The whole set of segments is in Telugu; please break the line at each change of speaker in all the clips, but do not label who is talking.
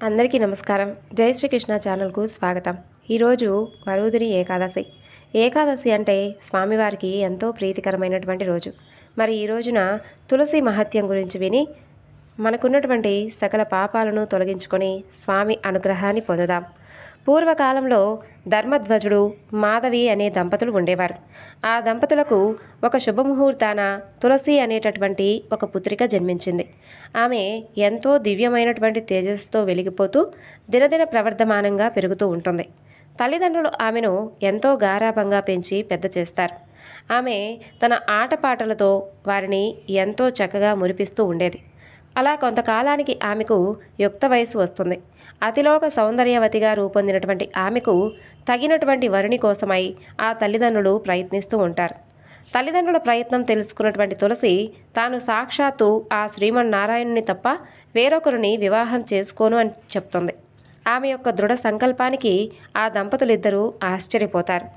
అందరికీ నమస్కారం. జై శ్రీకృష్ణ ఛానల్కు స్వాగతం. ఈరోజు వరుదిని ఏకాదశి. ఏకాదశి అంటే స్వామివారికి ఎంతో ప్రీతికరమైనటువంటి రోజు. మరి ఈ రోజున తులసి మహత్యం గురించి విని మనకున్నటువంటి సకల పాపాలను తొలగించుకొని స్వామి అనుగ్రహాన్ని పొందుదాం. పూర్వకాలంలో ధర్మధ్వజుడు మాధవి అనే దంపతులు ఉండేవారు. ఆ దంపతులకు ఒక శుభముహూర్తాన తులసి అనేటటువంటి ఒక పుత్రిక జన్మించింది. ఆమె ఎంతో దివ్యమైనటువంటి తేజస్సుతో వెలిగిపోతూ దినదిన ప్రవర్ధమానంగా పెరుగుతూ ఉంటుంది. తల్లిదండ్రులు ఆమెను ఎంతో గారాభంగా పెంచి పెద్ద చేస్తారు. ఆమె తన ఆటపాటలతో వారిని ఎంతో చక్కగా మురిపిస్తూ ఉండేది. అలా కొంతకాలానికి ఆమెకు యుక్త వయసు వస్తుంది. అతిలోక సౌందర్యవతిగా రూపొందినటువంటి ఆమెకు తగినటువంటి వరుని కోసమై ఆ తల్లిదండ్రులు ప్రయత్నిస్తూ ఉంటారు. తల్లిదండ్రుల ప్రయత్నం తెలుసుకున్నటువంటి తులసి తాను సాక్షాత్తు ఆ శ్రీమన్నారాయణుని తప్ప వేరొకరిని వివాహం చేసుకోను అని చెప్తుంది. ఆమె యొక్క దృఢ సంకల్పానికి ఆ దంపతులిద్దరూ ఆశ్చర్యపోతారు.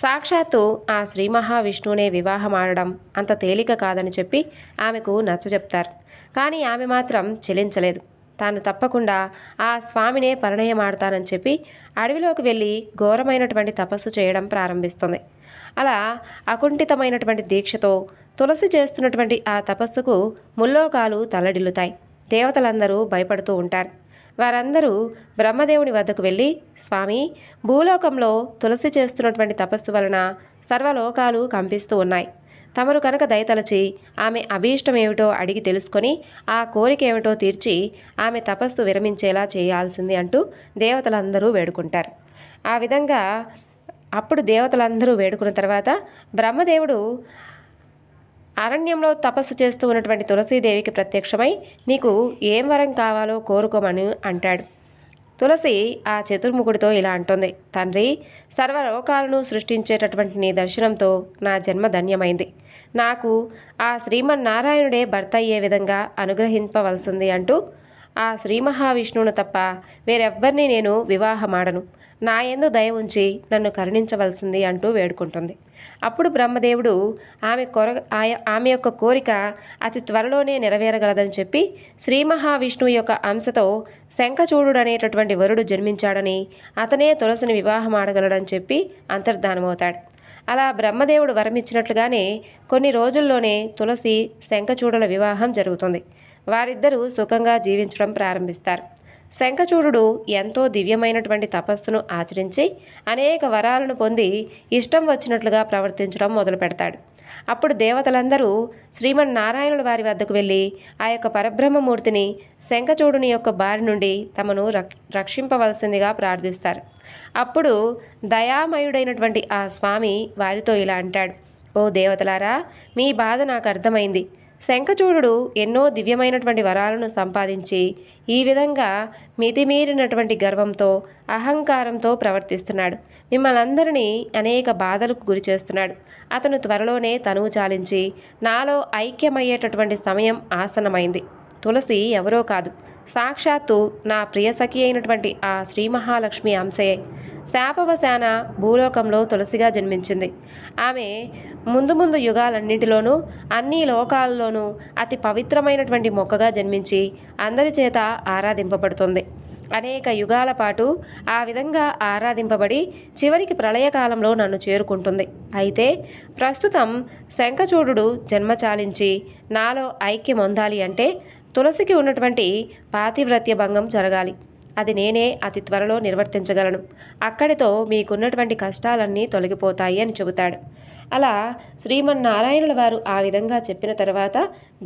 సాక్షాత్తు ఆ శ్రీ మహావిష్ణువునే వివాహం ఆడడం అంత తేలిక కాదని చెప్పి ఆమెకు నచ్చజెప్తారు. కానీ ఆమె మాత్రం చెలించలేదు. తాను తప్పకుండా ఆ స్వామినే పరిణయమాడతానని చెప్పి అడవిలోకి వెళ్ళి ఘోరమైనటువంటి తపస్సు చేయడం ప్రారంభిస్తుంది. అలా అకుంఠితమైనటువంటి దీక్షతో తులసి చేస్తున్నటువంటి ఆ తపస్సుకు ముల్లోకాలు తల్లడిల్లుతాయి. దేవతలందరూ భయపడుతూ ఉంటారు. వారందరూ బ్రహ్మదేవుని వద్దకు వెళ్ళి, స్వామి, భూలోకంలో తులసి చేస్తున్నటువంటి తపస్సు వలన సర్వలోకాలు కంపిస్తూ ఉన్నాయి. తమరు కనుక దయతలచి ఆమె అభీష్టం ఏమిటో అడిగి తెలుసుకొని ఆ కోరిక ఏమిటో తీర్చి ఆమె తపస్సు విరమించేలా చేయాల్సింది అంటూ దేవతలందరూ వేడుకుంటారు. ఆ విధంగా అప్పుడు దేవతలందరూ వేడుకున్న తర్వాత బ్రహ్మదేవుడు అరణ్యంలో తపస్సు చేస్తూ ఉన్నటువంటి తులసీదేవికి ప్రత్యక్షమై నీకు ఏం వరం కావాలో కోరుకోమని అంటాడు. తులసి ఆ చతుర్ముఖుడితో ఇలా అంటుంది, తండ్రి, సర్వలోకాలను సృష్టించేటటువంటి నీ దర్శనంతో నా జన్మ ధన్యమైంది. నాకు ఆ శ్రీమన్నారాయణుడే భర్త అయ్యే విధంగా అనుగ్రహింపవలసింది అంటూ ఆ శ్రీ మహావిష్ణువును తప్ప వేరెవ్వరిని నేను వివాహమాడను. నా యందు దయ ఉంచి నన్ను కరుణించవలసింది అంటూ వేడుకుంటుంది. అప్పుడు బ్రహ్మదేవుడు ఆమె యొక్క కోరిక అతి త్వరలోనే నెరవేరగలదని చెప్పి శ్రీ మహావిష్ణువు యొక్క అంశతో శంఖచూడు అనేటటువంటి వరుడు జన్మించాడని, అతనే తులసిని వివాహం ఆడగలడని చెప్పి అంతర్ధానమవుతాడు. అలా బ్రహ్మదేవుడు వరమిచ్చినట్లుగానే కొన్ని రోజుల్లోనే తులసి శంఖచూడుల వివాహం జరుగుతుంది. వారిద్దరూ సుఖంగా జీవించడం ప్రారంభిస్తారు. శంఖచూడు ఎంతో దివ్యమైనటువంటి తపస్సును ఆచరించి అనేక వరాలను పొంది ఇష్టం వచ్చినట్లుగా ప్రవర్తించడం మొదలు పెడతాడు. అప్పుడు దేవతలందరూ శ్రీమన్నారాయణుల వారి వద్దకు వెళ్ళి ఆ యొక్క పరబ్రహ్మమూర్తిని శంఖచూడుని యొక్క బారి నుండి తమను రక్షింపవలసిందిగా ప్రార్థిస్తారు. అప్పుడు దయామయుడైనటువంటి ఆ స్వామి వారితో ఇలా అంటాడు, ఓ దేవతలారా, మీ బాధ నాకు అర్థమైంది. శంఖచూడు ఎన్నో దివ్యమైనటువంటి వరాలను సంపాదించి ఈ విధంగా మితిమీరినటువంటి గర్వంతో అహంకారంతో ప్రవర్తిస్తున్నాడు. మిమ్మల్ని అందరినీ అనేక బాధలకు గురి చేస్తున్నాడు. అతను త్వరలోనే తనువు చాలించి నాలో ఐక్యమయ్యేటటువంటి సమయం ఆసన్నమైంది. తులసి ఎవరో కాదు, సాక్షాత్తు నా ప్రియసఖి అయినటువంటి ఆ శ్రీ మహాలక్ష్మి అంశయే. శాపవశాన భూలోకంలో తులసిగా జన్మించింది. ఆమె ముందు ముందు యుగాలన్నింటిలోనూ అన్ని లోకాల్లోనూ అతి పవిత్రమైనటువంటి మొక్కగా జన్మించి అందరి చేత ఆరాధింపబడుతుంది. అనేక యుగాల పాటు ఆ విధంగా ఆరాధింపబడి చివరికి ప్రళయకాలంలో నన్ను చేరుకుంటుంది. అయితే ప్రస్తుతం శంఖచూడు జన్మ చాలించి నాలో ఐక్యం పొందాలి అంటే తులసికి ఉన్నటువంటి పాతివ్రత్య భంగం జరగాలి. అది నేనే అతి త్వరలో నిర్వర్తించగలను. అక్కడితో మీకున్నటువంటి కష్టాలన్నీ తొలగిపోతాయి అని చెబుతాడు. అలా శ్రీమన్నారాయణుల వారు ఆ విధంగా చెప్పిన తర్వాత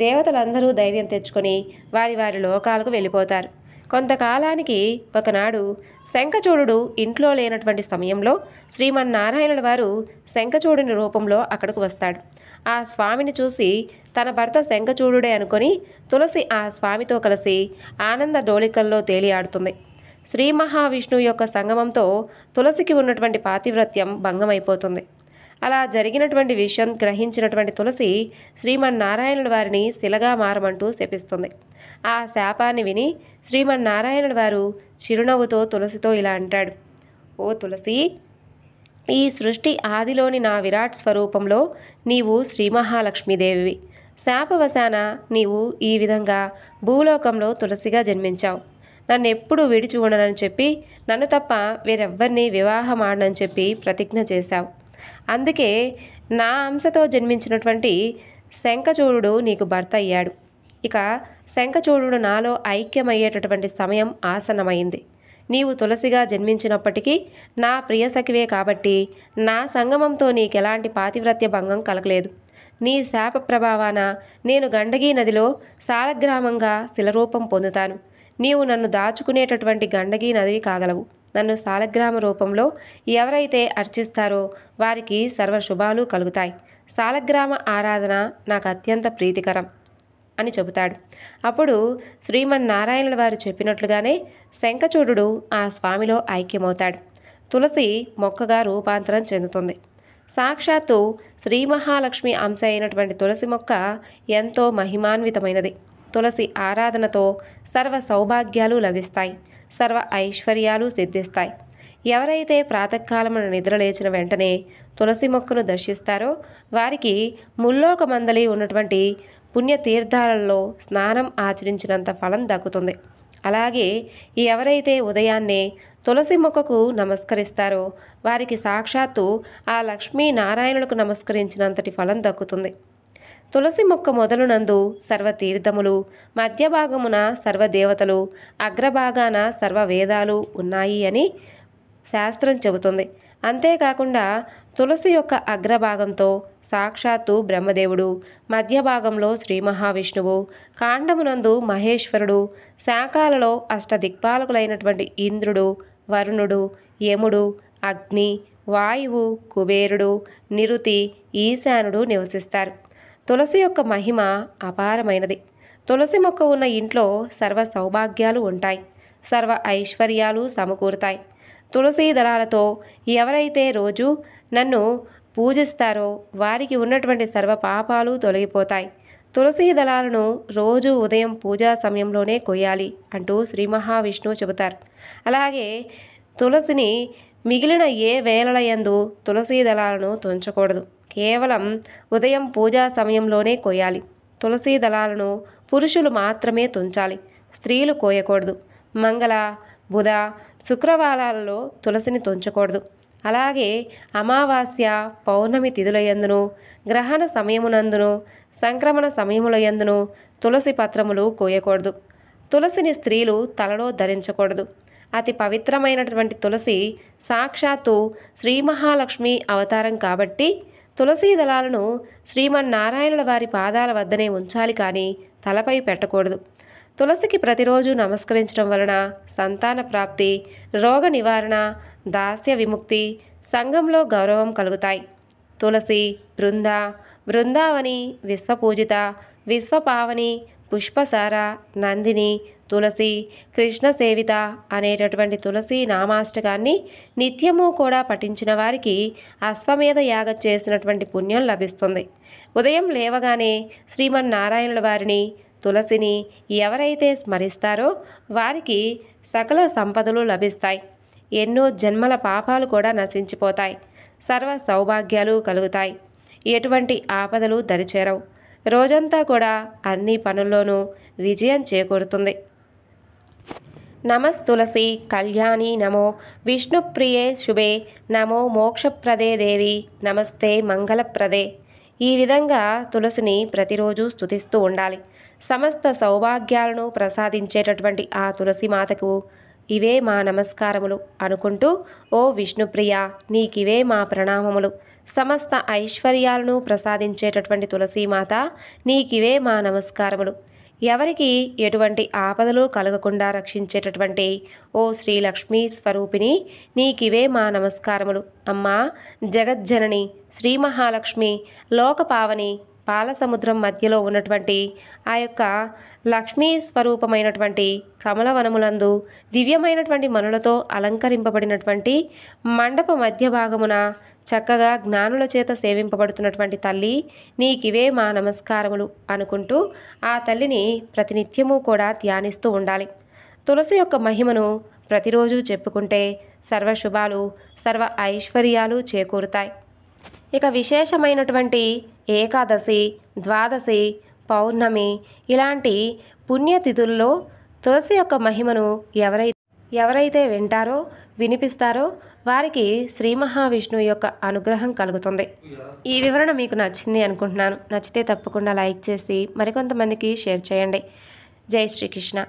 దేవతలందరూ ధైర్యం తెచ్చుకొని వారి వారి లోకాలకు వెళ్ళిపోతారు. కొంతకాలానికి ఒకనాడు శంఖచూడు ఇంట్లో లేనటువంటి సమయంలో శ్రీమన్నారాయణుల వారు శంఖచూడుని రూపంలో అక్కడికి వస్తాడు. ఆ స్వామిని చూసి తన భర్త శంఖచూడుడే అనుకొని తులసి ఆ స్వామితో కలిసి ఆనంద డోలికల్లో తేలియాడుతుంది. శ్రీ మహావిష్ణువు యొక్క సంగమంతో తులసికి ఉన్నటువంటి పాతివ్రత్యం భంగమైపోతుంది. అలా జరిగినటువంటి విషయం గ్రహించినటువంటి తులసి శ్రీమన్నారాయణుల వారిని శిలగా మారమంటూ శపిస్తుంది. ఆ శాపాన్ని విని శ్రీమన్నారాయణుల వారు చిరునవ్వుతో తులసితో ఇలా అంటాడు, ఓ తులసి, ఈ సృష్టి ఆదిలోని నా విరాట్ స్వరూపంలో నీవు శ్రీ మహాలక్ష్మీదేవివి. శాపవశాన నీవు ఈ విధంగా భూలోకంలో తులసిగా జన్మించావు. నన్ను ఎప్పుడూ విడిచి ఉండనని చెప్పి నన్ను తప్ప వేరెవ్వరిని వివాహం ఆడనని చెప్పి ప్రతిజ్ఞ చేశావు. అందుకే నా అంశతో జన్మించినటువంటి శంఖచూడుడు నీకు భర్త అయ్యాడు. ఇక శంఖచూడుడు నాలో ఐక్యమయ్యేటటువంటి సమయం ఆసన్నమైంది. నీవు తులసిగా జన్మించినప్పటికీ నా ప్రియసఖివే కాబట్టి నా సంగమంతో నీకెలాంటి పాతివ్రత్య భంగం కలగలేదు. నీ శాప ప్రభావాన నేను గండకీ నదిలో సాలగ్రామంగా శిలరూపం పొందుతాను. నీవు నన్ను దాచుకునేటటువంటి గండకీ నదివి కాగలవు. నన్ను సాలగ్రామ రూపంలో ఎవరైతే అర్చిస్తారో వారికి సర్వశుభాలు కలుగుతాయి. సాలగ్రామ ఆరాధన నాకు అత్యంత ప్రీతికరం అని చెబుతాడు. అప్పుడు శ్రీమన్నారాయణుల వారు చెప్పినట్లుగానే శంఖచూడుడు ఆ స్వామిలో ఐక్యమవుతాడు. తులసి మొక్కగా రూపాంతరం చెందుతుంది. సాక్షాత్తు శ్రీ మహాలక్ష్మి అంశ అయినటువంటి తులసి మొక్క ఎంతో మహిమాన్వితమైనది. తులసి ఆరాధనతో సర్వ సౌభాగ్యాలు లభిస్తాయి, సర్వ ఐశ్వర్యాలు సిద్ధిస్తాయి. ఎవరైతే ప్రాతకాలమున నిద్రలేచిన వెంటనే తులసి మొక్కను దర్శిస్తారో వారికి ముల్లోక మందలి ఉన్నటువంటి పుణ్యతీర్థాలలో స్నానం ఆచరించినంత ఫలం దక్కుతుంది. అలాగే ఎవరైతే ఉదయాన్నే తులసి మొక్కకు నమస్కరిస్తారో వారికి సాక్షాత్తు ఆ లక్ష్మీనారాయణులకు నమస్కరించినంతటి ఫలం దక్కుతుంది. తులసి మొక్క మొదలునందు సర్వతీర్థములు, మధ్య భాగమున సర్వదేవతలు, అగ్రభాగాన సర్వవేదాలు ఉన్నాయి అని శాస్త్రం చెబుతుంది. అంతేకాకుండా తులసి యొక్క అగ్రభాగంతో సాక్షాత్తు బ్రహ్మదేవుడు, మధ్య భాగంలో శ్రీ మహావిష్ణువు, కాండమునందు మహేశ్వరుడు, శాఖాలలో అష్టదిక్పాలకులైనటువంటి ఇంద్రుడు, వరుణుడు, యముడు, అగ్ని, వాయువు, కుబేరుడు, నిరుతి, ఈశానుడు నివసిస్తారు. తులసి యొక్క మహిమ అపారమైనది. తులసి మొక్క ఉన్న ఇంట్లో సర్వ సౌభాగ్యాలు ఉంటాయి, సర్వ ఐశ్వర్యాలు సమకూరుతాయి. తులసీ దళాలతో ఎవరైతే రోజు నన్ను పూజిస్తారో వారికి ఉన్నటువంటి సర్వ పాపాలు తొలగిపోతాయి. తులసీ దళాలను రోజు ఉదయం పూజా సమయంలోనే కొయ్యాలి అంటూ శ్రీ మహావిష్ణువు చెబుతారు. అలాగే తులసిని మిగిలిన ఏ వేళలయందు తులసీ దళాలను తుంచకూడదు. కేవలం ఉదయం పూజా సమయంలోనే కొయ్యాలి. తులసీ దళాలను పురుషులు మాత్రమే తుంచాలి, స్త్రీలు కోయకూడదు. మంగళ, బుధ, శుక్రవారాలలో తులసిని తుంచకూడదు. అలాగే అమావాస్య, పౌర్ణమి తిథులయందును, గ్రహణ సమయమునందును, సంక్రమణ సమయములయందును తులసి పత్రములు కోయకూడదు. తులసిని స్త్రీలు తలలో ధరించకూడదు. అతి పవిత్రమైనటువంటి తులసి సాక్షాత్తు శ్రీ మహాలక్ష్మి అవతారం కాబట్టి తులసీ దళాలను శ్రీమన్నారాయణుల వారి పాదాల వద్దనే ఉంచాలి, కానీ తలపై పెట్టకూడదు. తులసికి ప్రతిరోజు నమస్కరించడం వలన సంతాన ప్రాప్తి, రోగ నివారణ, దాస్య విముక్తి, సంఘంలో గౌరవం కలుగుతాయి. తులసి, బృందావని, విశ్వపూజిత, విశ్వపావని, పుష్పసార, నందిని, తులసి, కృష్ణ సేవిత అనేటటువంటి తులసి నామాష్టకాన్ని నిత్యము కూడా పఠించిన వారికి అశ్వమేధ యాగం చేసినటువంటి పుణ్యం లభిస్తుంది. ఉదయం లేవగానే శ్రీమన్నారాయణుల వారిని, తులసిని ఎవరైతే స్మరిస్తారో వారికి సకల సంపదలు లభిస్తాయి. ఎన్నో జన్మల పాపాలు కూడా నశించిపోతాయి. సర్వ సౌభాగ్యాలు కలుగుతాయి. ఎటువంటి ఆపదలు దరిచేరవు. రోజంతా కూడా అన్ని పనుల్లోనూ విజయం చేకూరుతుంది. నమస్తులసి కళ్యాణి నమో విష్ణుప్రియే శుభే నమో మోక్షప్రదే దేవి నమస్తే మంగళప్రదే. ఈ విధంగా తులసిని ప్రతిరోజు స్తుతిస్తూ ఉండాలి. సమస్త సౌభాగ్యాలను ప్రసాదించేటటువంటి ఆ తులసి మాతకు ఇవే మా నమస్కారములు అనుకుంటూ, ఓ విష్ణుప్రియ నీకివే మా ప్రణామములు. సమస్త ఐశ్వర్యాలను ప్రసాదించేటటువంటి తులసీమాత నీకివే మా నమస్కారములు. ఎవరికి ఎటువంటి ఆపదలు కలగకుండా రక్షించేటటువంటి ఓ శ్రీ లక్ష్మీ స్వరూపిణి నీకివే మా నమస్కారములు. అమ్మా జగజ్జనని శ్రీ మహాలక్ష్మి, లోకపావని, పాలసముద్రం మధ్యలో ఉన్నటువంటి ఆ యొక్క లక్ష్మీ స్వరూపమైనటువంటి కమలవనములందు దివ్యమైనటువంటి మనులతో అలంకరింపబడినటువంటి మండప మధ్య భాగమున చక్కగా జ్ఞానుల చేత సేవింపబడుతున్నటువంటి తల్లి నీకివే మా నమస్కారములు అనుకుంటూ ఆ తల్లిని ప్రతినిత్యము కూడా ధ్యానిస్తూ ఉండాలి. తులసి యొక్క మహిమను ప్రతిరోజు చెప్పుకుంటే సర్వశుభాలు, సర్వ ఐశ్వర్యాలు చేకూరుతాయి. ఇక విశేషమైనటువంటి ఏకాదశి, ద్వాదశి, పౌర్ణమి ఇలాంటి పుణ్యతిథుల్లో తులసి యొక్క మహిమను ఎవరైతే వింటారో వినిపిస్తారో వారికి శ్రీ మహావిష్ణువు యొక్క అనుగ్రహం కలుగుతుంది. ఈ వివరణ మీకు నచ్చింది అనుకుంటున్నాను. నచ్చితే తప్పకుండా లైక్ చేసి మరికొంతమందికి షేర్ చేయండి. జై శ్రీకృష్ణ.